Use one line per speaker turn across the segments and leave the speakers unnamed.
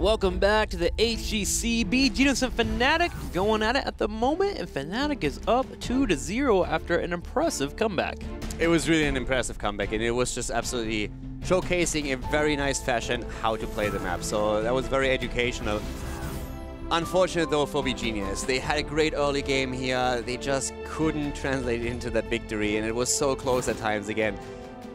Welcome back to the HGC. beGenius and Fnatic going at it at the moment, and Fnatic is up 2-0 after an impressive comeback.
It was really an impressive comeback, and it was just absolutely showcasing in very nice fashion how to play the map. So that was very educational. Unfortunate though for beGenius. They had a great early game here. They just couldn't translate it into that victory, and it was so close at times again.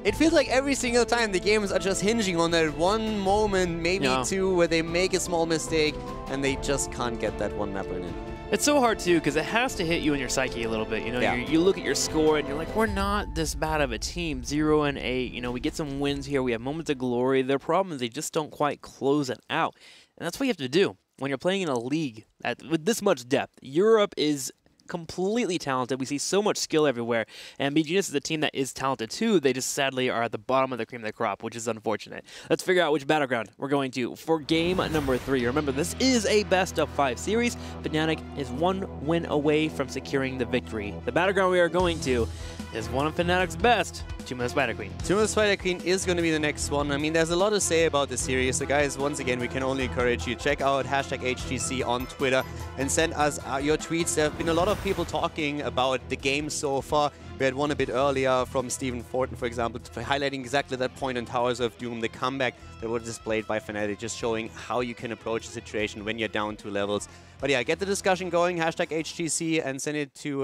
It feels like every single time the games are just hinging on that one moment, maybe two, where they make a small mistake and they just can't get that one map in.
It's so hard too, because it has to hit you in your psyche a little bit. You know, you look at your score and you're like, we're not this bad of a team, 0-8. You know, we get some wins here, we have moments of glory. Their problem is they just don't quite close it out, and that's what you have to do when you're playing in a league with this much depth. Europe is completely talented. We see so much skill everywhere, and beGenius is a team that is talented too. They just sadly are at the bottom of the cream of the crop, which is unfortunate. Let's figure out which battleground we're going to for game number 3. Remember, this is a best-of-5 series. Fnatic is 1 win away from securing the victory. The battleground we are going to is one of Fnatic's best, Tomb of the Spider Queen.
Tomb of the Spider Queen is going to be the next one. I mean, there's a lot to say about the series. So guys, once again, we can only encourage you, check out #HGC on Twitter and send us your tweets. There have been a lot of people talking about the game so far. We had one a bit earlier from Stephen Fortin, for example, highlighting exactly that point in Towers of Doom, the comeback that was displayed by Fnatic, just showing how you can approach the situation when you're down 2 levels. But yeah, get the discussion going, #HGC, and send it to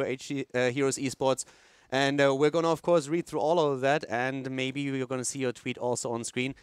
Heroes Esports. And we're going to, of course, read through all of that, and maybe we're going to see your tweet also on screen.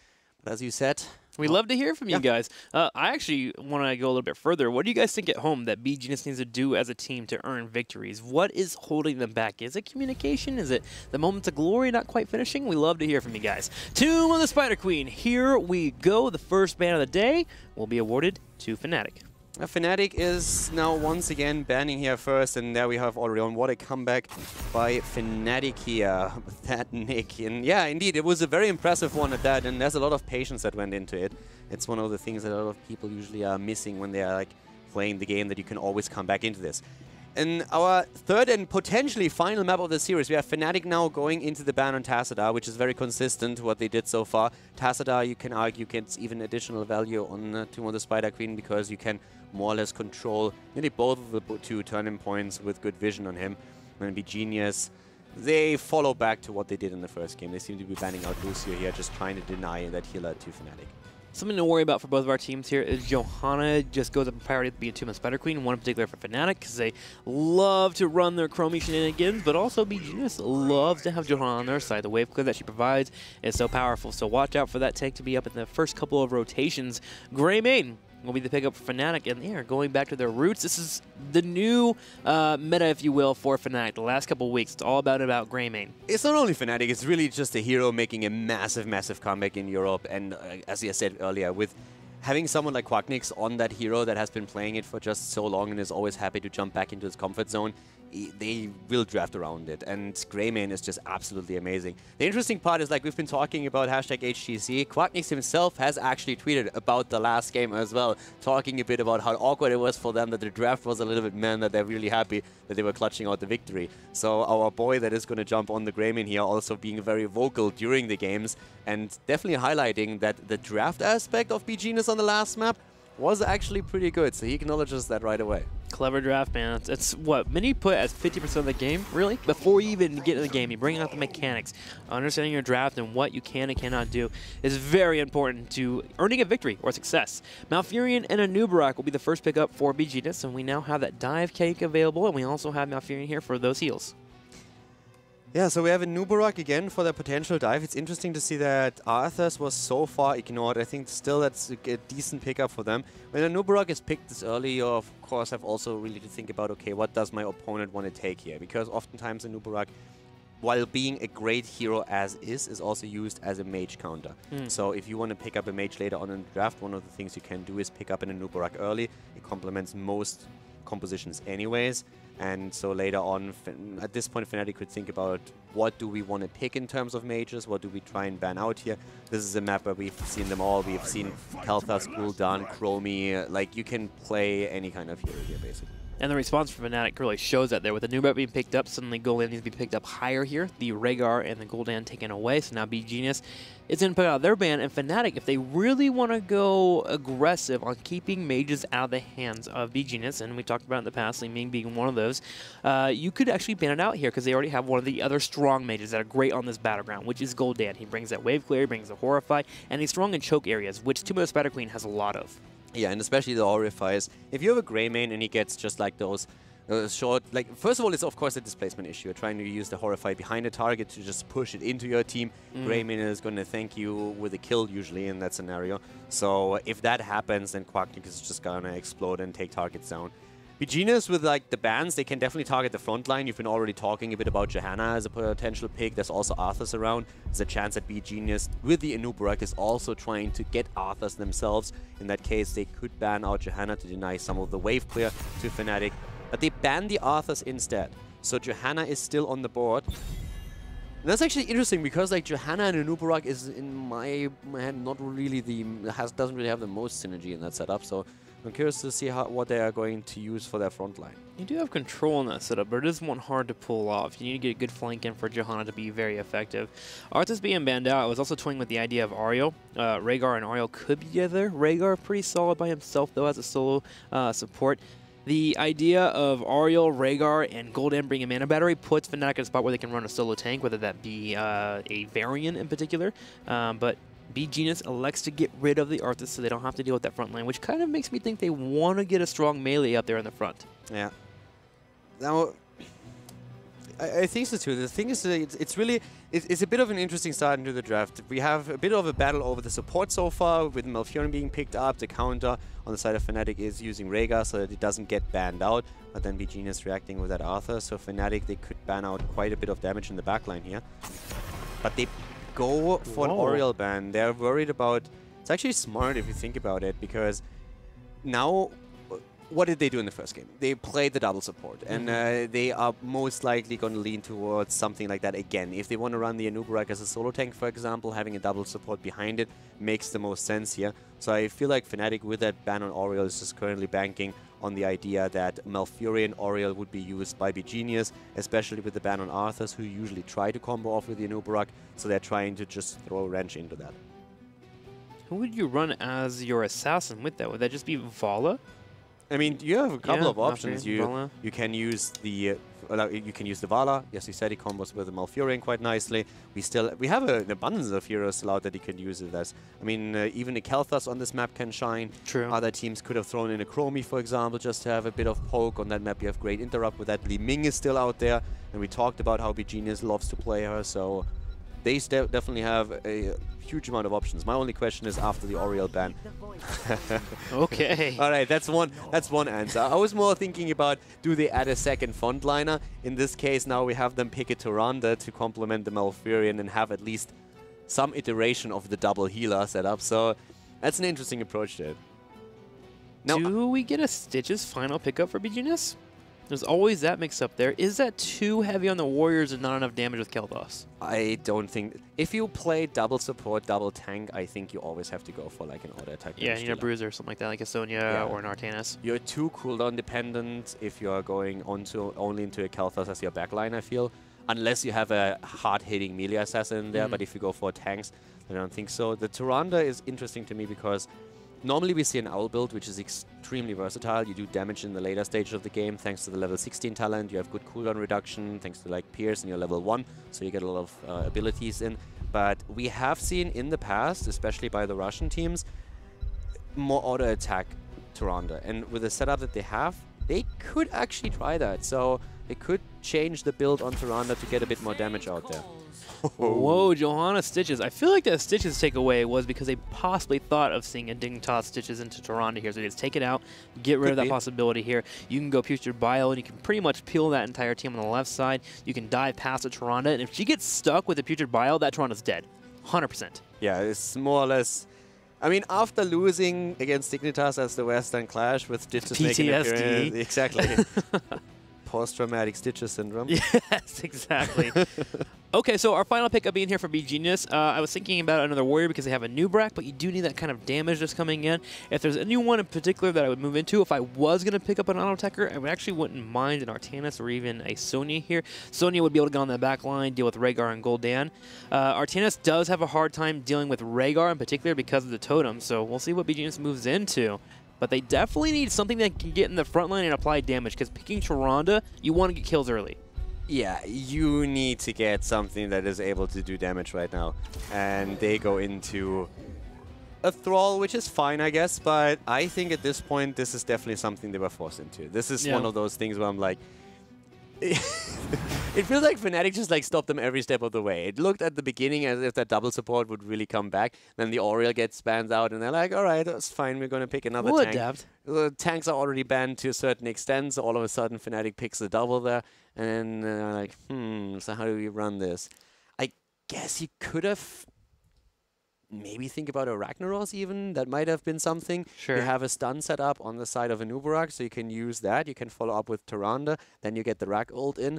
But as you said,
we love to hear from you guys. I actually want to go a little bit further. What do you guys think at home that beGenius needs to do as a team to earn victories? What is holding them back? Is it communication? Is it the moments of glory not quite finishing? We love to hear from you guys. Tomb of the Spider Queen. Here we go. The first ban of the day will be awarded to Fnatic.
Fnatic is now once again banning here first, and there we have Orion. What a comeback by Fnatic here with that Nick. And yeah, indeed, it was a very impressive one at that, and there's a lot of patience that went into it. It's one of the things that a lot of people usually are missing when they are like playing the game, that you can always come back into this. In our third and potentially final map of the series, we have Fnatic now going into the ban on Tassadar, which is very consistent to what they did so far. Tassadar, you can argue, gets even additional value on Tomb of the Spider Queen, because you can more or less control nearly both of the 2 turning points with good vision on him. And beGenius, they follow back to what they did in the first game. They seem to be banning out Lucio here, just trying to deny that healer to Fnatic.
Something to worry about for both of our teams here is Johanna just goes up in priority to be a Tomb of the Spider Queen, one in particular for Fnatic, because they love to run their Chromie shenanigans, but also beGenius loves to have Johanna on their side. The wave clear that she provides is so powerful, so watch out for that tank to be up in the first couple of rotations. Greymane will be the pickup for Fnatic, and they are going back to their roots. This is the new meta, if you will, for Fnatic. The last couple of weeks, it's all about Greymane.
It's not only Fnatic, it's really just a hero making a massive comeback in Europe. And as I said earlier, with having someone like Quacknix on that hero that has been playing it for just so long and is always happy to jump back into his comfort zone, they will draft around it, and Greymane is just absolutely amazing. The interesting part is, like we've been talking about #HGC, Quacknix himself has actually tweeted about the last game as well, talking a bit about how awkward it was for them, that the draft was a little bit meh, that they're really happy that they were clutching out the victory. So our boy that is going to jump on the Greymane here also being very vocal during the games, and definitely highlighting that the draft aspect of beGenius on the last map was actually pretty good, so he acknowledges that right away.
Clever draft, man. It's what many put as 50% of the game, really. Before you even get in the game, you bring out the mechanics. Understanding your draft and what you can and cannot do is very important to earning a victory or success. Malfurion and a Nubarak will be the first pickup for beGenius, and we now have that dive cake available, and we also have Malfurion here for those heals.
Yeah, so we have a Nubarak again for the potential dive. It's interesting to see that Arthas was so far ignored. I think still that's a decent pickup for them. When a Nubarak is picked this early, you of course have also really to think about, okay, what does my opponent want to take here? Because oftentimes a Nubarak, while being a great hero as is also used as a mage counter. So if you want to pick up a mage later on in the draft, one of the things you can do is pick up in a Nubarak early. It complements most compositions anyways. And so later on, at this point, Fnatic could think about what do we want to pick in terms of mages, what do we try and ban out here. This is a map where we've seen them all. We've seen Kalthas, Gul'dan, Chromie. Like, you can play any kind of hero here, basically.
And the response from Fnatic really shows that there. With the new map being picked up, suddenly Gul'dan needs to be picked up higher here. The Rhaegar and the Gul'dan taken away, so now beGenius is going to put out their ban. And Fnatic, if they really want to go aggressive on keeping mages out of the hands of beGenius, and we talked about in the past, Li Ming being one of those, you could actually ban it out here because they already have one of the other strong mages that are great on this battleground, which is Gul'dan. He brings that wave clear, he brings the Horrify, and he's strong in choke areas, which Two-Mode Spider Queen has a lot of.
Yeah, and especially the Horrifies. If you have a Grey main and he gets just like those short, like, first of all, it's of course a displacement issue. You're trying to use the Horrify behind a target to just push it into your team. Grey main is going to thank you with a kill usually in that scenario. So if that happens, then Quacknick is just going to explode and take targets down. beGenius with like the bans, they can definitely target the front line. You've been already talking a bit about Johanna as a potential pick. There's also Arthas around. There's a chance that beGenius with the Anubarak is also trying to get Arthas themselves. In that case, they could ban out Johanna to deny some of the wave clear to Fnatic. But they ban the Arthas instead. So Johanna is still on the board. And that's actually interesting because like Johanna and Anubarak is in my head not really doesn't really have the most synergy in that setup. So I'm curious to see what they are going to use for their front line.
You do have control in that setup, but it is one hard to pull off. You need to get a good flank in for Johanna to be very effective. Arthas being banned out, I was also toying with the idea of Ariel. Rhaegar and Ariel could be together. Rhaegar pretty solid by himself though as a solo support. The idea of Ariel, Rhaegar, and Gul'dan bringing a mana battery puts Fnatic in a spot where they can run a solo tank, whether that be a Varian in particular. But beGenius elects to get rid of the Arthas so they don't have to deal with that front line, which kind of makes me think they want to get a strong melee up there in the front.
Yeah. Now, I think so too. The thing is, it's a bit of an interesting start into the draft. We have a bit of a battle over the support so far, with Malfurion being picked up. The counter on the side of Fnatic is using Rhaegar so that it doesn't get banned out, but then beGenius reacting with that Arthur. So Fnatic, they could ban out quite a bit of damage in the backline here. But they go for an Oriel ban. They're worried about... It's actually smart if you think about it, because now... What did they do in the first game? They played the double support, and they are most likely going to lean towards something like that again. If they want to run the Anubarak as a solo tank, for example, having a double support behind it makes the most sense here. So I feel like Fnatic with that ban on Oriel is just currently banking on the idea that Malfurion Oriel would be used by beGenius, especially with the ban on Arthas, who usually try to combo off with the Anubarak, so they're trying to just throw a wrench into that.
Who would you run as your assassin with that? Would that just be Vala?
I mean, you have a couple of options. You can use the Vala. Yes, you said he combos with the Malfurion quite nicely. We have an abundance of heroes still out that you can use it as. I mean, even a Kel'Thas on this map can shine.
True.
Other teams could have thrown in a Chromie, for example, just to have a bit of poke on that map. You have great interrupt with that. Li Ming is still out there, and we talked about how beGenius loves to play her. So they definitely have a huge amount of options. My only question is after the Oriel ban.
Okay.
All right, that's one answer. I was more thinking about, do they add a second frontliner? In this case, now we have them pick a Tyrande to complement the Malfurion and have at least some iteration of the double healer setup. So that's an interesting approach to it. Now,
do we get a Stitches final pickup for beGenius? There's always that mix up there. Is that too heavy on the Warriors and not enough damage with Kel'Thas?
I don't think... If you play double support, double tank, I think you always have to go for like an auto attack.
Yeah, you need a Bruiser or something like that, like a Sonya or an Artanis.
You're too cooldown dependent if you are going only into a Kel'Thas as your backline, I feel. Unless you have a hard-hitting melee assassin in there, but if you go for tanks, I don't think so. The Tyrande is interesting to me because... Normally we see an Owl build, which is extremely versatile. You do damage in the later stages of the game thanks to the level 16 talent. You have good cooldown reduction thanks to like Pierce and your level 1, so you get a lot of abilities in. But we have seen in the past, especially by the Russian teams, more auto attack Tyrande. And with the setup that they have, they could actually try that. So they could change the build on Tyrande to get a bit more damage out there.
Whoa, Johanna Stitches. I feel like that Stitches takeaway was because they possibly thought of seeing a Dignitas Stitches into Tyrande here. So they just take it out, get rid of that possibility here. You can go Putrid Bile, and you can pretty much peel that entire team on the left side. You can dive past the Tyrande, and if she gets stuck with the Putrid Bile, that Tyrande's dead. 100%.
Yeah, it's more or less... I mean, after losing against Dignitas as the Western Clash with Stitches making an appearance... Exactly. Post-traumatic Stitches syndrome.
Yes, exactly. Okay, so our final pickup being here for beGenius, I was thinking about another warrior because they have a new Brack, but you do need that kind of damage that's coming in. If there's anyone in particular that I would move into, if I was going to pick up an auto-attacker, I would actually wouldn't mind an Artanis or even a Sonya here. Sonya would be able to get on that back line, deal with Rhaegar and Gul'dan. Artanis does have a hard time dealing with Rhaegar in particular because of the totem, so we'll see what beGenius moves into. But they definitely need something that can get in the front line and apply damage, because picking Tyrande, you want to get kills early.
Yeah, you need to get something that is able to do damage right now. And they go into a Thrall, which is fine, I guess. But I think at this point, this is definitely something they were forced into. This is one of those things where I'm like... It feels like Fnatic just like stopped them every step of the way. It looked at the beginning as if that double support would really come back. Then the Oriel gets banned out, and they're like, all right, that's fine. We're going to pick another tank.
Adapt.
The tanks are already banned to a certain extent, so all of a sudden Fnatic picks the double there. And then like, so how do we run this? I guess you could have maybe think about a Ragnaros even. That might have been something.
Sure.
You have a stun set up on the side of a Nubarak, so you can use that. You can follow up with Tyrande. Then you get the Rag ult in.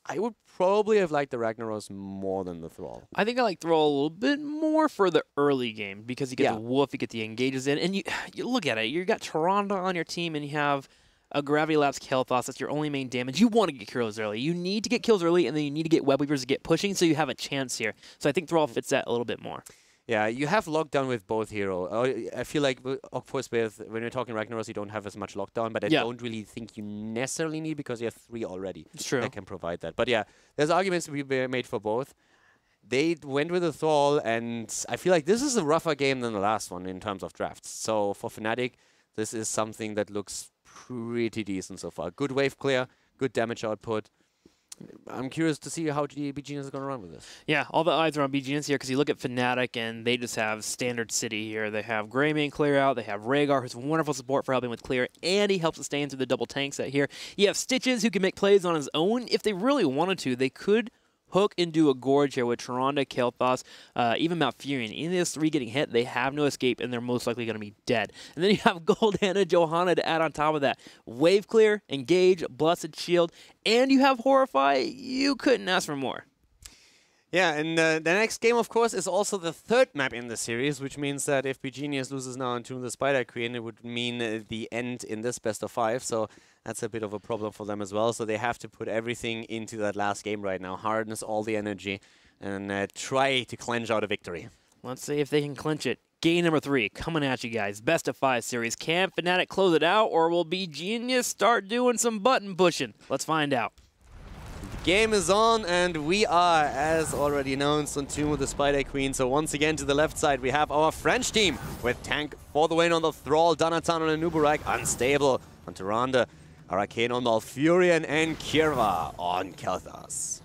I would probably have liked the Ragnaros more than the Thrall.
I think I like Thrall a little bit more for the early game because you get the Wolf, you get the engages in, and you look at it. You got Tyrande on your team, and you have a Gravity Lapse Kael'thas. That's your only main damage. You want to get kills early. You need to get kills early, and then you need to get Web Weavers to get pushing, so you have a chance here. So I think Thrall fits that a little bit more.
Yeah, you have lockdown with both heroes. I feel like, of course, when you're talking Ragnaros, you don't have as much lockdown, but I don't really think you necessarily need because you have 3 already.
It's true.
That can provide that. But yeah, there's arguments to be made for both. They went with a Thrall, and I feel like this is a rougher game than the last one in terms of drafts. So for Fnatic, this is something that looks pretty decent so far. Good wave clear, good damage output. I'm curious to see how beGenius is going to run with this. Yeah,
all the eyes are on beGenius here because you look at Fnatic and they just have standard city here. They have Greymane clear out. They have Rhaegar, who's wonderful support for helping with clear, and he helps sustain through the double tank set here. You have Stitches, who can make plays on his own. If they really wanted to, they could hook and do a Gorge here with Tyrande, Kael'thas, even Malfurion. Any of those 3 getting hit, they have no escape, and they're most likely going to be dead. And then you have Gul'dan and Johanna to add on top of that. Wave clear, engage, Blessed Shield, and you have Horrify. You couldn't ask for more.
Yeah, and the next game, of course, is also the 3rd map in the series, which means that if beGenius loses now on Tomb of the Spider Queen, it would mean the end in this best of 5. So that's a bit of a problem for them as well. So they have to put everything into that last game right now, harness all the energy, and try to clench out a victory.
Let's see if they can clinch it. Game number 3, coming at you guys. Best of 5 series. Can Fnatic close it out, or will beGenius start doing some button pushing? Let's find out.
The game is on, and we are, as already announced, on Tomb of the Spider Queen. So once again, to the left side, we have our French team with Tank for the win on the Thrall, Donatan on a Nubarak, Unstable on Tyrande, Arcane on Malfurion, and Kirva on Kael'thas.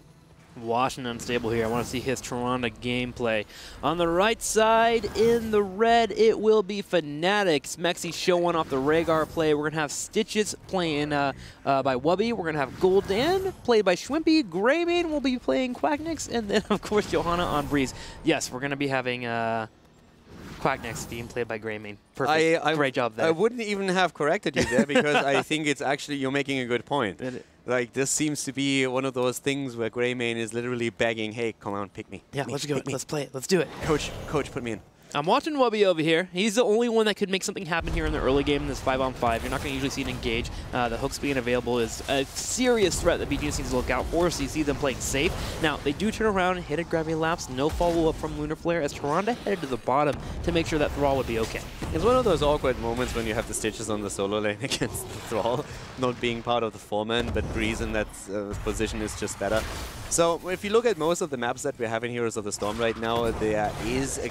Washington Unstable here. I want to see his Tyrande gameplay. On the right side, in the red, it will be Fnatic. Smexy showing off the Rhaegar play. We're going to have Stitches playing by Wubby. We're going to have Gul'dan played by Schwimpy. Greymane will be playing Quacknix. And then, of course, Johanna on Breeze. Yes, we're going to be having Quacknix being played by Greymane. Perfect. Great job there.
I wouldn't even have corrected you there because I think it's actually, you're making a good point. Like, this seems to be one of those things where Greymane is literally begging, hey, come on, pick me.
Yeah, let's go. Let's play it. Let's do it.
Coach, put me in.
I'm watching Wubby over here. He's the only one that could make something happen here in the early game in this 5-on-5. You're not going to usually see an engage. The hooks being available is a serious threat that beGenius needs to look out for, so you see them playing safe. Now, they do turn around and hit a Gravity Lapse. No follow-up from Lunar Flare as Tyrande headed to the bottom to make sure that Thrall would be okay.
It's one of those awkward moments when you have the Stitches on the solo lane against the Thrall, not being part of the 4-man, but Breeze in that position is just better. So if you look at most of the maps that we have in Heroes of the Storm right now, there is a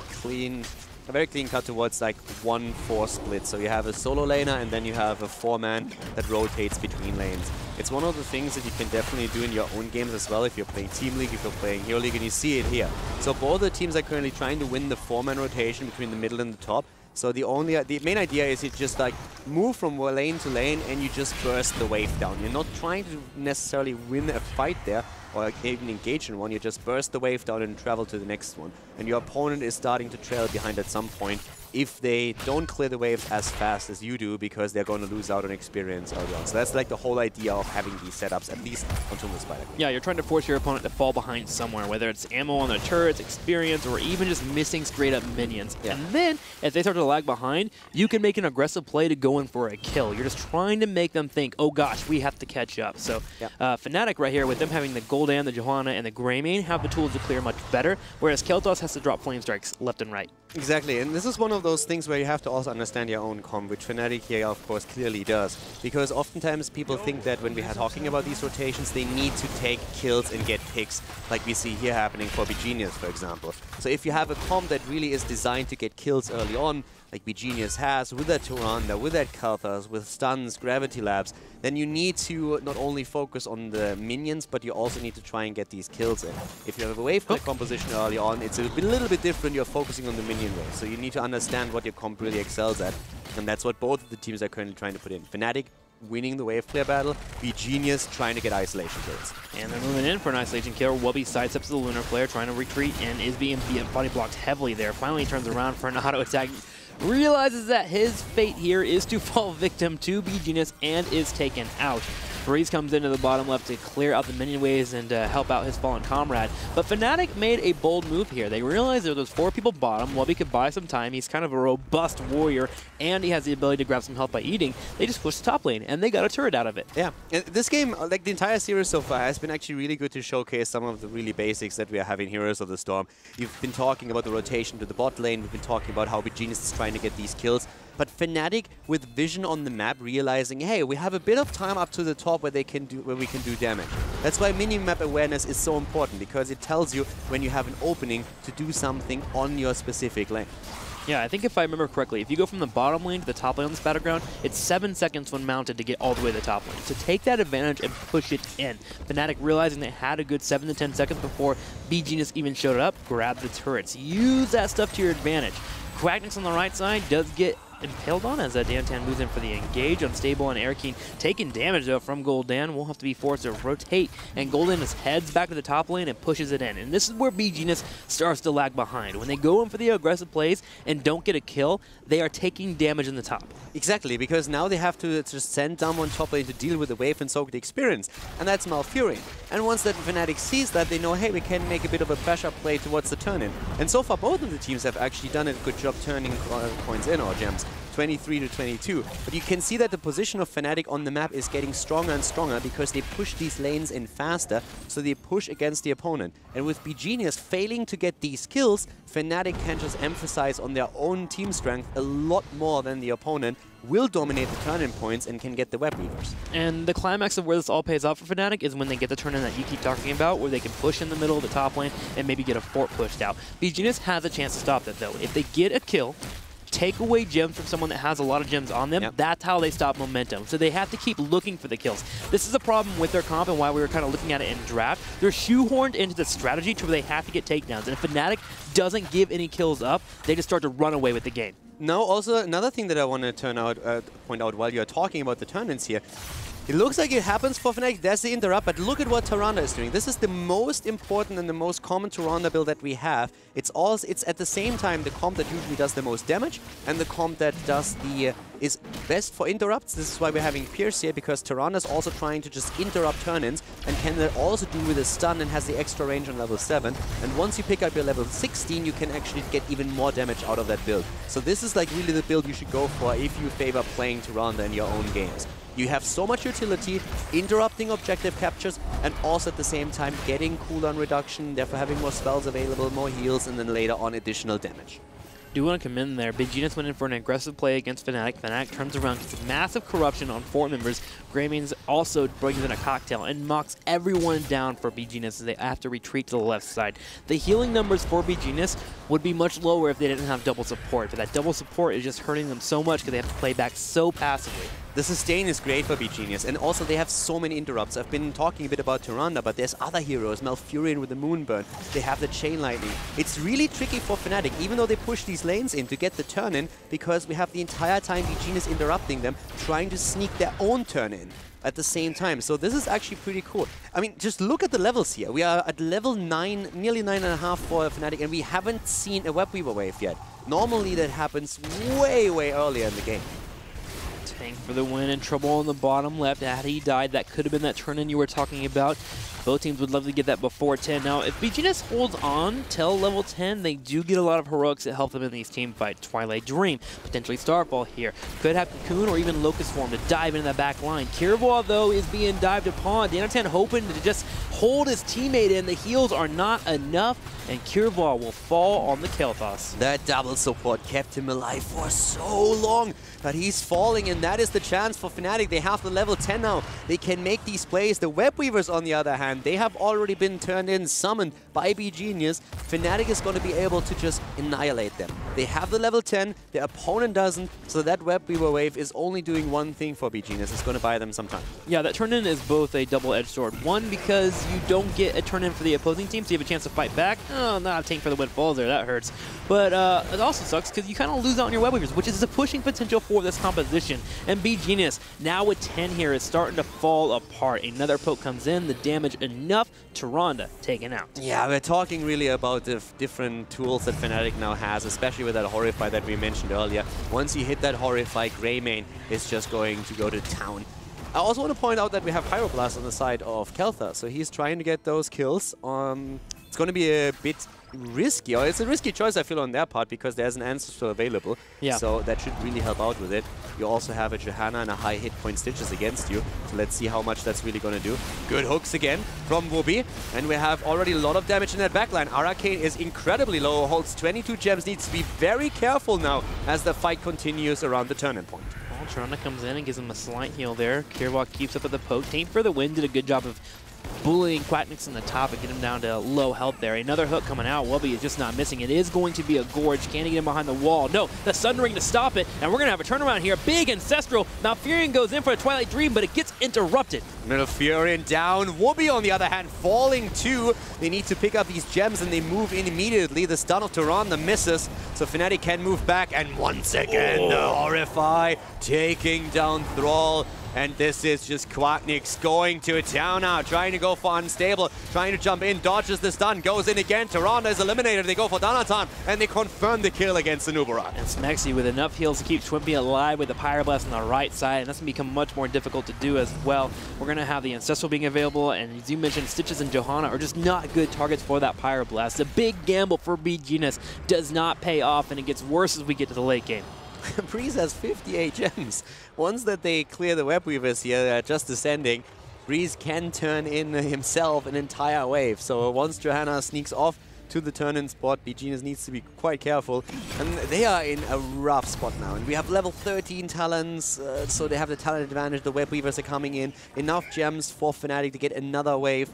very clean cut towards like 1-4 split. So you have a solo laner and then you have a 4-man that rotates between lanes. It's one of the things that you can definitely do in your own games as well if you're playing Team League, if you're playing Hero League, and you see it here. So both the teams are currently trying to win the 4-man rotation between the middle and the top. So the main idea is you just like move from lane to lane and you just burst the wave down. You're not trying to necessarily win a fight there or even engage in one. You just burst the wave down and travel to the next one. And your opponent is starting to trail behind at some point. if they don't clear the waves as fast as you do, because they're going to lose out on experience early on. So that's like the whole idea of having these setups, at least until the Spider Queen.
Yeah, you're trying to force your opponent to fall behind somewhere, whether it's ammo on their turrets, experience, or even just missing straight up minions. Yeah. And then, if they start to lag behind, you can make an aggressive play to go in for a kill. You're just trying to make them think, oh gosh, we have to catch up. So Fnatic right here, with them having the Gul'dan, the Johanna, and the Greymane, have the tools to clear much better, whereas Kel'Thuz has to drop flame strikes left and right.
Exactly, and this is one of those things where you have to also understand your own comp, which Fnatic here, of course, clearly does. Because oftentimes people think that when we are talking about these rotations, they need to take kills and get picks, like we see here happening for beGenius, for example. So if you have a comp that really is designed to get kills early on, like beGenius has, with that Tyrande, with that Kel'Thuz, with stuns, Gravity Labs, then you need to not only focus on the minions, but you also need to try and get these kills in. If you have a wave composition early on, it's a little bit different. You're focusing on the minion wave. So you need to understand what your comp really excels at. And that's what both of the teams are currently trying to put in. Fnatic winning the wave clear battle, beGenius trying to get isolation kills.
And they're moving in for an isolation kill. Wubby sidesteps the Lunar player, trying to retreat, and is being body blocked heavily there. Finally turns around for an auto attack. Realizes that his fate here is to fall victim to beGenius and is taken out. Breeze comes into the bottom left to clear out the minion waves and help out his fallen comrade. But Fnatic made a bold move here. They realized there was 4 people bottom. Wubby could buy some time. He's kind of a robust warrior, and he has the ability to grab some health by eating. They just pushed the top lane, and they got a turret out of it.
Yeah, and this game, like the entire series so far, has been actually really good to showcase some of the really basics that we are having Heroes of the Storm. You've been talking about the rotation to the bot lane. We've been talking about how beGenius is trying to get these kills. But Fnatic, with vision on the map, realizing, hey, we have a bit of time up to the top where we can do damage. That's why mini-map awareness is so important, because it tells you when you have an opening to do something on your specific lane.
Yeah, I think if I remember correctly, if you go from the bottom lane to the top lane on this battleground, it's 7 seconds when mounted to get all the way to the top lane. So take that advantage and push it in. Fnatic, realizing they had a good 7 to 10 seconds before beGenius even showed up, grab the turrets. Use that stuff to your advantage. Quacknix on the right side does get impaled on as Dantan moves in for the engage. Unstable and Airkeen taking damage though from Gul'dan. Will have to be forced to rotate, and Gul'dan just heads back to the top lane and pushes it in. And this is where beGenius starts to lag behind. When they go in for the aggressive plays and don't get a kill, they are taking damage in the top.
Exactly, because now they have to just send someone top lane to deal with the wave and soak the experience, and that's Malfurion. And once that Fnatic sees that, they know, hey, we can make a bit of a pressure play towards the turn-in. And so far, both of the teams have actually done a good job turning points in, or gems. 23 to 22. But you can see that the position of Fnatic on the map is getting stronger and stronger because they push these lanes in faster, so they push against the opponent. And with beGenius failing to get these kills, Fnatic can just emphasize on their own team strength a lot more than the opponent, will dominate the turn-in points, and can get the web weavers.
And the climax of where this all pays off for Fnatic is when they get the turn-in that you keep talking about, where they can push in the middle of the top lane and maybe get a fort pushed out. beGenius has a chance to stop that though. If they get a kill, take away gems from someone that has a lot of gems on them, that's how they stop momentum. So they have to keep looking for the kills. This is a problem with their comp and why we were kind of looking at it in draft. They're shoehorned into the strategy to where they have to get takedowns. And if Fnatic doesn't give any kills up, they just start to run away with the game.
Now, also another thing that I want to point out while you're talking about the turn-ins here. It looks like it happens for Fnatic. There's the interrupt, but look at what Tyrande is doing. This is the most important and the most common Tyrande build that we have. It's at the same time the comp that usually does the most damage and the comp that does is best for interrupts. This is why we're having Pierce here, because Tyrande is also trying to just interrupt turn-ins and can also do with a stun and has the extra range on level 7. And once you pick up your level 16, you can actually get even more damage out of that build. So this is like really the build you should go for if you favor playing Tyrande in your own games. You have so much utility, interrupting objective captures, and also at the same time getting cooldown reduction, therefore having more spells available, more heals, and then later on additional damage.
Do want to commend there. beGenius went in for an aggressive play against Fnatic. Fnatic turns around, gets massive corruption on 4 members. Greymane also brings in a cocktail and knocks everyone down for beGenius as they have to retreat to the left side. The healing numbers for beGenius would be much lower if they didn't have double support, but that double support is just hurting them so much because they have to play back so passively.
The sustain is great for beGenius, and also they have so many interrupts. I've been talking a bit about Tyrande, but there's other heroes, Malfurion with the Moonburn. They have the Chain Lightning. It's really tricky for Fnatic, even though they push these lanes in to get the turn-in, because we have the entire time beGenius interrupting them, trying to sneak their own turn-in at the same time. So this is actually pretty cool. I mean, just look at the levels here. We are at level 9, nearly 9.5 for Fnatic, and we haven't seen a Web Weaver wave yet. Normally that happens way, way earlier in the game.
Tank for the win, and trouble on the bottom left. Had he died, that could have been that turn-in you were talking about. Both teams would love to get that before 10. Now, if beGenius holds on till level 10, they do get a lot of heroics that help them in these team fights. Twilight Dream, potentially Starfall here. Could have Cocoon or even Locust Form to dive into that back line. Kirval, though, is being dived upon. Danatan hoping to just hold his teammate in. The heals are not enough, and Kirval will fall on the Kael'thas.
That double support kept him alive for so long, but he's falling, and that is the chance for Fnatic. They have the level 10 now. They can make these plays. The Web Weavers, on the other hand, they have already been turned in, summoned by beGenius. Fnatic is going to be able to just annihilate them. They have the level 10, their opponent doesn't, so that Web Weaver wave is only doing one thing for beGenius. It's going to buy them some time.
Yeah, that turn-in is both a double-edged sword. One, because you don't get a turn-in for the opposing team, so you have a chance to fight back. Oh, not a tank for the win falls there. That hurts. But it also sucks because you kind of lose out on your Web Weavers, which is the pushing potential for this composition. And beGenius, now with 10 here, is starting to fall apart. Another poke comes in, the damage enough. Tyrande taken out.
Yeah, we're talking really about the different tools that Fnatic now has, especially with that Horrify that we mentioned earlier. Once you hit that Horrify, Greymane is just going to go to town. I also want to point out that we have Pyroblast on the side of Kael'thas, so he's trying to get those kills. It's going to be a bit risky, or it's a risky choice, I feel, on their part, because there's an Ancestor available.
Yeah.
So that should really help out with it. You also have a Johanna and a high hit point Stitches against you. So let's see how much that's really going to do. Good hooks again from Wubby. And we have already a lot of damage in that backline. Arcane is incredibly low, holds 22 gems, needs to be very careful now as the fight continues around the turning point.
Well, Tyrande comes in and gives him a slight heal there. Kirval keeps up with the poke. Tank for the win did a good job of bullying Quacknix in the top and get him down to low health there. Another hook coming out. Wubby is just not missing. It is going to be a Gorge. Can he get him behind the wall? No, the Sundering to stop it, and we're going to have a turnaround here. Big Ancestral. Malfurion goes in for a Twilight Dream, but it gets interrupted.
Malfurion down. Wubby, on the other hand, falling too. They need to pick up these gems, and they move in immediately. The stun of Tyrande misses, so Fnatic can move back, and once again, the Horrify taking down Thrall. And this is just Quacknix going to town now, trying to go for Unstable, trying to jump in, dodges the stun, goes in again. Tyrande is eliminated. They go for Danatan, and they confirm the kill against the Nubarak.
And Smexy with enough heals to keep Swimy alive with the Pyroblast on the right side, and that's going to become much more difficult to do as well. We're going to have the Ancestral being available, and as you mentioned, Stitches and Johanna are just not good targets for that Pyroblast. The big gamble for beGenius does not pay off, and it gets worse as we get to the late game.
Breeze has 58 gems. Once that they clear the Web Weavers here, just descending, Breeze can turn in himself an entire wave. So once Johanna sneaks off to the turn-in spot, beGenius needs to be quite careful. And they are in a rough spot now. And we have level 13 talents, so they have the talent advantage. The Web Weavers are coming in. Enough gems for Fnatic to get another wave.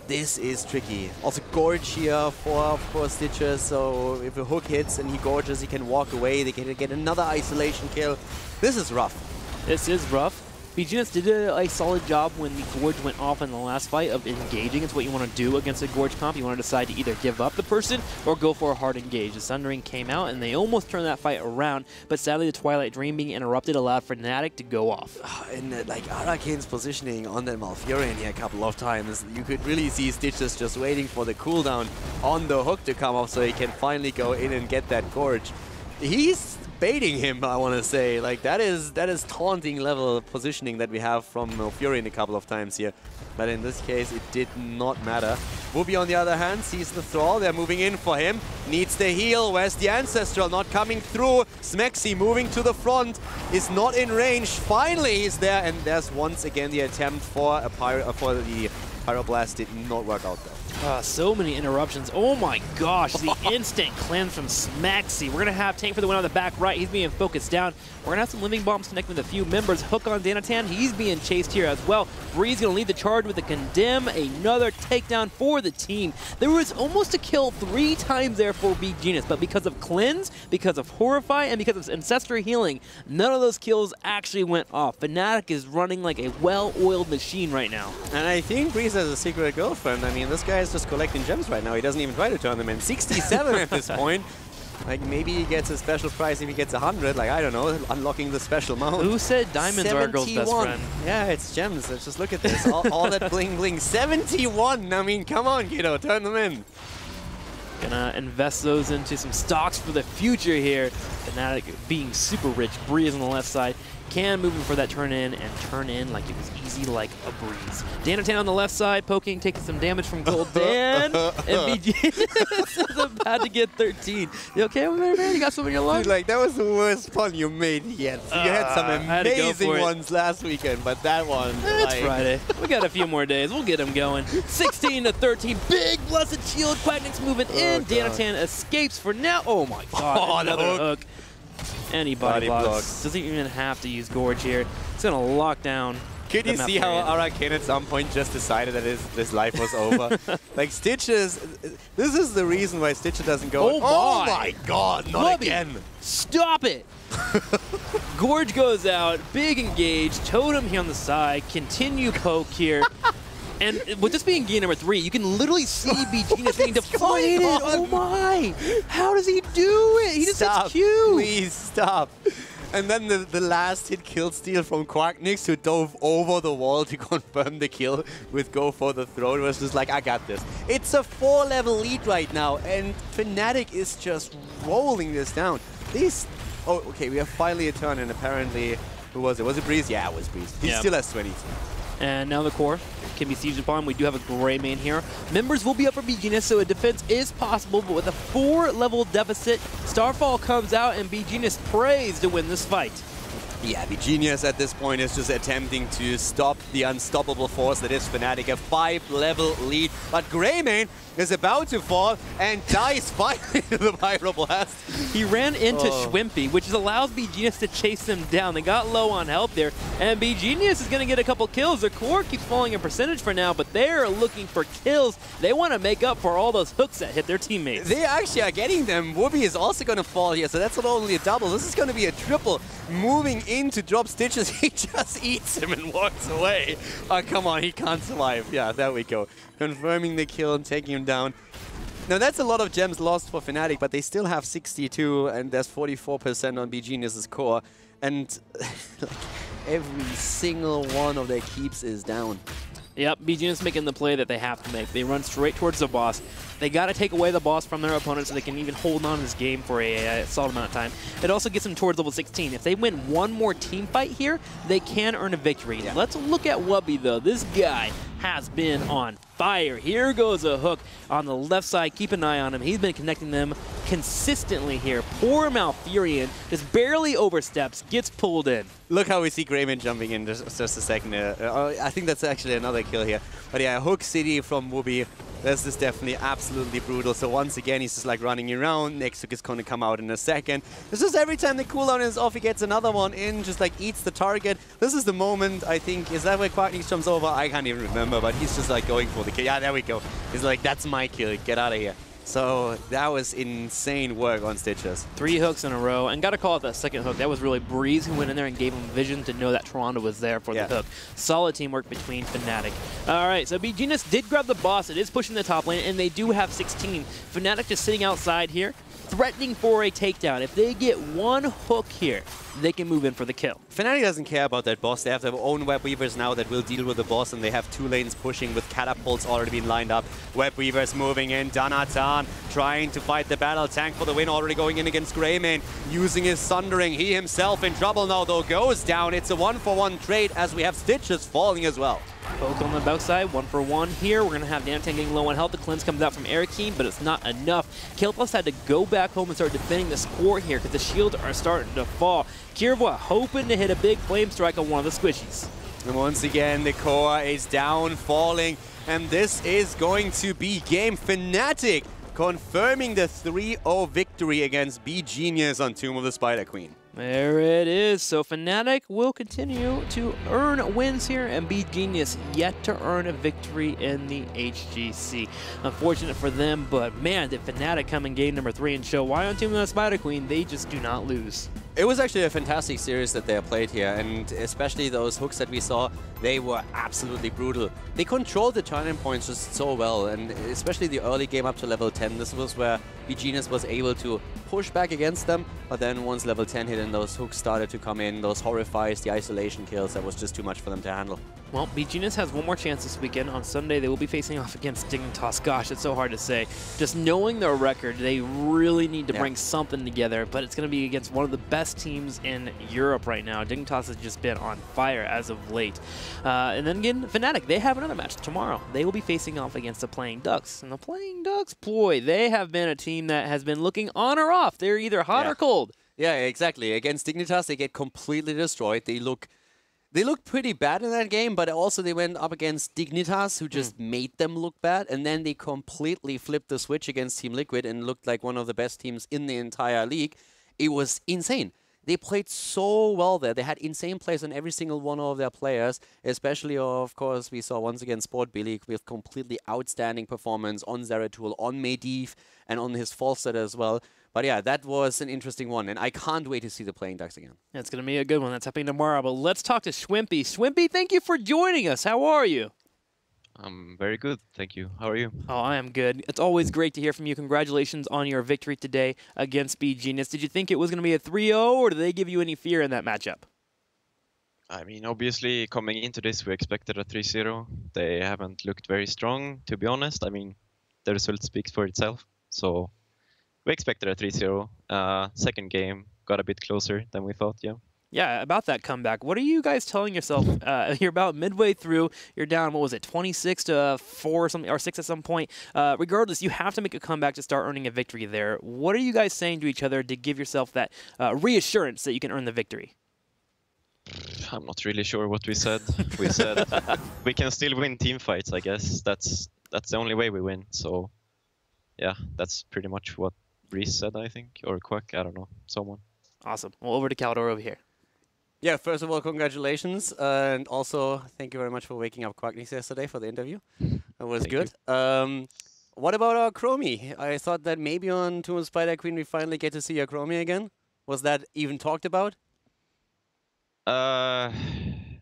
This is tricky. Also Gorge here for Stitches, so if a hook hits and he gorges, he can walk away. They can get another isolation kill. This is rough.
This is rough. beGenius did a solid job when the Gorge went off in the last fight of engaging. It's what you want to do against a Gorge comp. You want to decide to either give up the person or go for a hard engage. The Sundering came out and they almost turned that fight around, but sadly the Twilight Dream being interrupted allowed Fnatic to go off.
And like Arcane's positioning on that Malfurion here a couple of times, you could really see Stitches just waiting for the cooldown on the hook to come off so he can finally go in and get that Gorge. He's baiting him, I want to say. Like that is taunting level positioning that we have from Malfurion a couple of times here. But in this case, it did not matter. Wubby, on the other hand, sees the Thrall. They're moving in for him. Needs the heal. Where's the Ancestral? Not coming through. Smexy moving to the front. Is not in range. Finally, he's there. And there's once again the attempt for the Pyroblast. Did not work out though.
So many interruptions. Oh my gosh, the instant cleanse from Smexy. We're going to have Tank for the win on the back right. He's being focused down. We're going to have some Living Bombs connecting with a few members. Hook on Danatan. He's being chased here as well. Breeze going to lead the charge with a Condemn. Another takedown for the team. There was almost a kill 3 times there for beGenius, but because of Cleanse, because of Horrify, and because of Ancestral Healing, none of those kills actually went off. Fnatic is running like a well-oiled machine right now.
And I think Breeze has a secret girlfriend. I mean, this guy is just collecting gems right now. He doesn't even try to turn them in. 67 at this point. Like, maybe he gets a special prize if he gets 100. Like, I don't know, unlocking the special mount.
Who said diamonds are a girl's best friend?
Yeah, it's gems. Let's just look at this. all that bling bling. 71! I mean, come on, kiddo, turn them in.
Gonna invest those into some stocks for the future here. Fnatic being super rich. Breeze on the left side. Can move him for that turn in and turn in like it was easy like a breeze. Danatan on the left side, poking, taking some damage from Gold Dan. And beGenius is about to get 13. You okay over there, man? You got something in your lung?
Dude, like, that was the worst pun you made yet. You had some amazing ones last weekend, but that one...
It's Friday. We got a few more days. We'll get him going. 16 to 13. Big Blessed Shield. Quacknick's moving in. Danatan escapes for now. Oh, my God. Another hook. And he body blocks. Doesn't even have to use Gorge here. It's going to lock down.
Could you see how Araken at some point just decided that his life was over? Like, Stitches, this is the reason why Stitches doesn't go.
Oh
my God, not again.
Stop it. Gorge goes out, big engage, Totem here on the side, continue poke here. And with this being game number 3, you can literally see beGenius being deflated. Oh my! How does he do it? He just hits Q.
Please stop. And then the last hit kill steal from Quacknick, who dove over the wall to confirm the kill with go for the throw. It was just like, I got this. It's a 4-level lead right now, and Fnatic is just rolling this down. Oh, okay, we have finally a turn, and apparently, who was it? Was it Breeze? Yeah, it was Breeze. He still has 22.
And now the core can be sieged upon. We do have a gray main here. Members will be up for beGenius, so a defense is possible, but with a 4-level deficit, Starfall comes out and beGenius prays to win this fight.
Yeah, beGenius at this point is just attempting to stop the unstoppable force that is Fnatic. A 5-level lead, but Greymane is about to fall and dies finally to the Pyroblast.
He ran into Swimy, which allows beGenius to chase them down. They got low on health there, and beGenius is going to get a couple kills. Their core keeps falling in percentage for now, but they're looking for kills. They want to make up for all those hooks that hit their teammates.
They actually are getting them. Wooby is also going to fall here, so that's not only a double. This is going to be a triple. Moving in to drop Stitches, he just eats him and walks away. Oh, come on, he can't survive. Yeah, there we go. Confirming the kill and taking him down. Now, that's a lot of gems lost for Fnatic, but they still have 62, and there's 44% on beGenius's core. And like, every single one of their keeps is down.
Yep, beGenius making the play that they have to make. They run straight towards the boss. They got to take away the boss from their opponent so they can even hold on to this game for a solid amount of time. It also gets them towards level 16. If they win one more team fight here, they can earn a victory. Yeah. Let's look at Wubby, though. This guy has been on fire. Here goes a hook on the left side. Keep an eye on him. He's been connecting them consistently here. Poor Malfurion just barely oversteps, gets pulled in.
Look how we see Greymane jumping in just a second. I think that's actually another kill here. But yeah, Hook City from Wubby. This is definitely absolutely brutal. So once again, he's just like running around. Next hook is going to come out in a second. It's just every time the cooldown is off, he gets another one in, just like eats the target. This is the moment, I think, is that where Quacknick jumps over? I can't even remember, but he's just like going for the kill. Yeah, there we go. He's like, that's my kill. Get out of here. So that was insane work on Stitches.
3 hooks in a row, and gotta call it that second hook. That was really Breeze who went in there and gave him vision to know that Toronto was there for the hook. Solid teamwork between Fnatic. All right, so beGenius did grab the boss. It is pushing the top lane, and they do have 16. Fnatic just sitting outside here, threatening for a takedown. If they get one hook here, they can move in for the kill.
Fnatic doesn't care about that boss. They have their own Web Weavers now that will deal with the boss, and they have 2 lanes pushing with catapults already being lined up. Web Weavers moving in. Danatan trying to fight the battle. Tank for the win, already going in against Greymane, using his Sundering. He himself in trouble now, though, goes down. It's a 1-for-1 trade as we have Stitches falling as well.
Poke on the backside, 1-for-1 here. We're going to have Danatan getting low on health. The cleanse comes out from Arakeen, but it's not enough. Kilplus had to go back home and start defending the score here because the shields are starting to fall. Kirva hoping to hit a big flame strike on one of the squishies.
And once again, the core is down, falling, and this is going to be game. Fnatic confirming the 3-0 victory against beGenius on Tomb of the Spider Queen.
There it is. So Fnatic will continue to earn wins here, and beGenius yet to earn a victory in the HGC. Unfortunate for them, but man, did Fnatic come in game number 3 and show why on Tomb of the Spider Queen they just do not lose.
It was actually a fantastic series that they played here, and especially those hooks that we saw, they were absolutely brutal. They controlled the turning points just so well, and especially the early game up to level 10, this was where beGenius was able to push back against them, but then once level 10 hit and those hooks started to come in, those horrifies, the isolation kills, that was just too much for them to handle.
Well, beGenius has one more chance this weekend. On Sunday, they will be facing off against Dignitas. Gosh, it's so hard to say. Just knowing their record, they really need to bring something together, but it's going to be against one of the best teams in Europe right now. Dignitas has just been on fire as of late. And then again, Fnatic, they have another match tomorrow. They will be facing off against the Playing Ducks. And the Playing Ducks, boy, they have been a team that has been looking on or off. They're either hot or cold.
Yeah, exactly. Against Dignitas, they get completely destroyed. They look pretty bad in that game, but also they went up against Dignitas, who just made them look bad, and then they completely flipped the switch against Team Liquid and looked like one of the best teams in the entire league. It was insane. They played so well there. They had insane plays on every single one of their players, especially, of course, we saw once again Sport Billy with completely outstanding performance on Zeratul, on Medivh, and on his Falstad as well. But yeah, that was an interesting one, and I can't wait to see the Playing Ducks again.
Yeah, it's going to be a good one. That's happening tomorrow. But let's talk to Swimy. Swimy, thank you for joining us. How are you?
I'm very good, thank you. How are you?
Oh, I am good. It's always great to hear from you. Congratulations on your victory today against beGenius. Did you think it was going to be a 3-0, or did they give you any fear in that matchup?
I mean, obviously, coming into this, we expected a 3-0. They haven't looked very strong, to be honest. I mean, the result speaks for itself. So we expected a 3-0. Second game got a bit closer than we thought, yeah.
Yeah, about that comeback. What are you guys telling yourself? You're about midway through. You're down, what was it, 26-4 or something, or 6 at some point. Regardless, you have to make a comeback to start earning a victory there. What are you guys saying to each other to give yourself that reassurance that you can earn the victory?
I'm not really sure what we said. We said we can still win team fights, I guess. That's the only way we win. So, yeah, that's pretty much what Reese said, I think. Or Quack, I don't know, someone.
Awesome. Well, over to Caldor over here.
Yeah, first of all, congratulations. And also, thank you very much for waking up Quackness yesterday for the interview. That was good. What about our Chromie? I thought that maybe on Tomb of Spider Queen we finally get to see our Chromie again. Was that even talked about?
I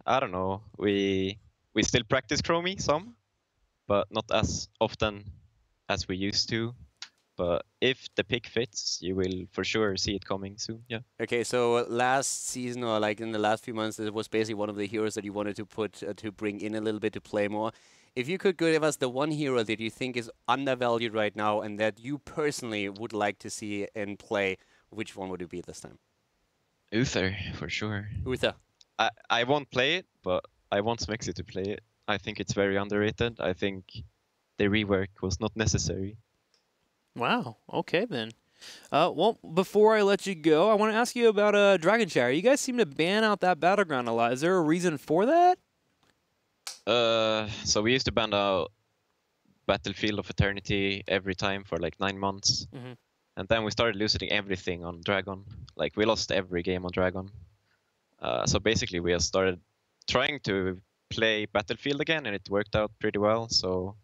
don't know. We still practice Chromie some, but not as often as we used to. But if the pick fits, you will for sure see it coming soon, yeah.
Okay, so last season, or like in the last few months, it was basically one of the heroes that you wanted to put to bring in a little bit to play more. If you could give us the one hero that you think is undervalued right now and that you personally would like to see in play, which one would it be this time?
Uther, for sure.
Uther.
I won't play it, but I want Smexy to play it. I think it's very underrated. I think the rework was not necessary.
Wow. Okay, then. Well, before I let you go, I want to ask you about Dragon Shower. You guys seem to ban out that battleground a lot. Is there a reason for that?
So we used to ban out Battlefield of Eternity every time for like 9 months. And then we started losing everything on Dragon. Like, we lost every game on Dragon. So basically, we just started trying to play Battlefield again, and it worked out pretty well. So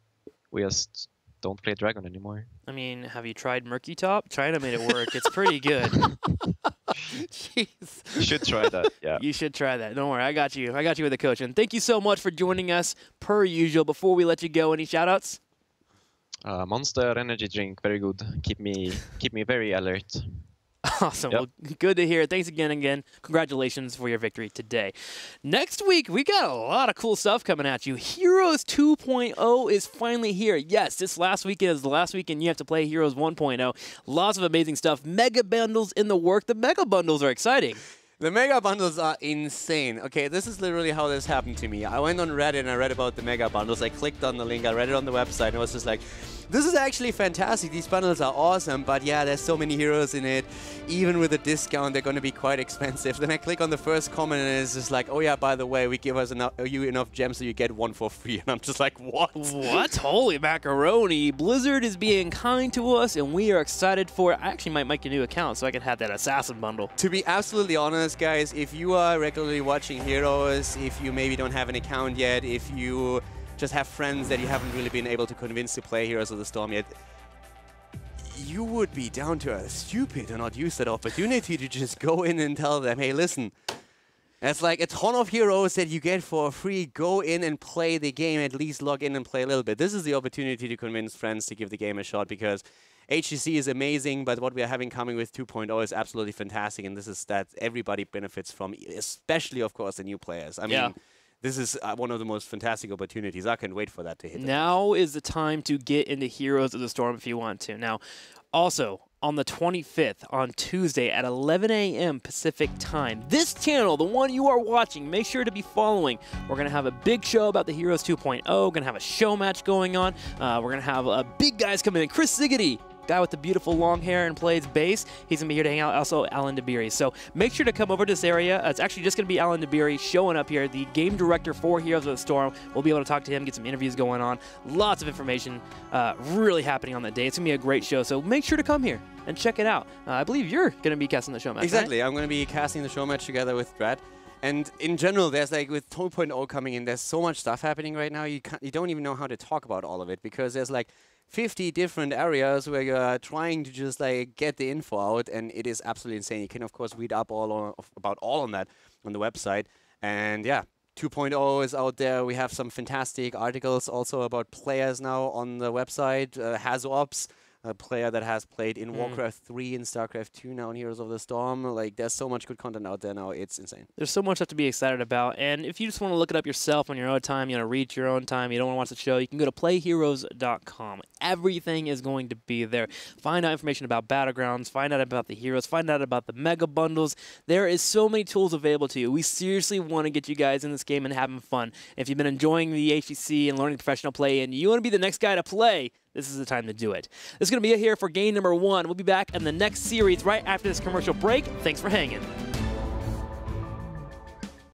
we just don't play Dragon anymore.
I mean, have you tried Murky Top? China made it work. It's pretty good.
Jeez.
You should try that, yeah.
You should try that. Don't worry, I got you. I got you with the coach. And thank you so much for joining us, per usual. Before we let you go, any shout-outs?
Monster energy drink, very good. Keep me very alert.
Awesome. Yep. Well, good to hear. Thanks again. Congratulations for your victory today. Next week, we got a lot of cool stuff coming at you. Heroes 2.0 is finally here. Yes, this last weekend is the last weekend you have to play Heroes 1.0. Lots of amazing stuff. Mega bundles in the work. The mega bundles are exciting.
The mega bundles are insane. Okay, this is literally how this happened to me. I went on Reddit and I read about the mega bundles. I clicked on the link, I read it on the website, and I was just like, this is actually fantastic. These bundles are awesome, but yeah, there's so many heroes in it. Even with a discount, they're going to be quite expensive. Then I click on the first comment and it's just like, oh yeah, by the way, we give us you enough gems so you get one for free. And I'm just like, what?
What? Holy macaroni. Blizzard is being kind to us and we are excited for it. I actually might make a new account so I can have that assassin bundle.
To be absolutely honest, guys, if you are regularly watching Heroes, if you maybe don't have an account yet, if you just have friends that you haven't really been able to convince to play Heroes of the Storm yet, you would be down to earth stupid to not use that opportunity to just go in and tell them, hey, listen, there's like a ton of heroes that you get for free. Go in and play the game, at least log in and play a little bit. This is the opportunity to convince friends to give the game a shot, because HGC is amazing, but what we are having coming with 2.0 is absolutely fantastic, and this is that everybody benefits from, especially, of course, the new players. I mean, this is one of the most fantastic opportunities. I can't wait for that to hit.
Now is the time to get into Heroes of the Storm if you want to. Now, also, on the 25th, on Tuesday at 11 a.m. Pacific time, this channel, the one you are watching, make sure to be following. We're going to have a big show about the Heroes 2.0. We're going to have a show match going on. We're going to have big guys coming in. Chris Ziggety, guy with the beautiful long hair and plays bass. He's going to be here to hang out. Also, Alan DeBeery. So make sure to come over to this area. It's actually just going to be Alan DeBeery showing up here, the game director for Heroes of the Storm. We'll be able to talk to him, get some interviews going on. Lots of information really happening on that day. It's going to be a great show. So make sure to come here and check it out. I believe you're going to be casting the show match,
Exactly.
right?
I'm going to be casting the show match together with Drat. And in general, there's like with 2.0 coming in, there's so much stuff happening right now. You don't even know how to talk about all of it because there's like 50 different areas where you're trying to just like get the info out, and it is absolutely insane. You can of course read up about all on that on the website. And yeah, 2.0 is out there. We have some fantastic articles also about players now on the website. HazOps, a player that has played in Warcraft 3 and StarCraft 2 now in Heroes of the Storm. Like, there's so much good content out there now. It's insane.
There's so much stuff to be excited about. And if you just want to look it up yourself on your own time, you want to read your own time, you don't want to watch the show, you can go to playheroes.com. Everything is going to be there. Find out information about Battlegrounds, find out about the heroes, find out about the mega bundles. There is so many tools available to you. We seriously want to get you guys in this game and having fun. If you've been enjoying the HGC and learning professional play and you want to be the next guy to play, this is the time to do it. This is going to be it here for game number 1. We'll be back in the next series right after this commercial break. Thanks for hanging.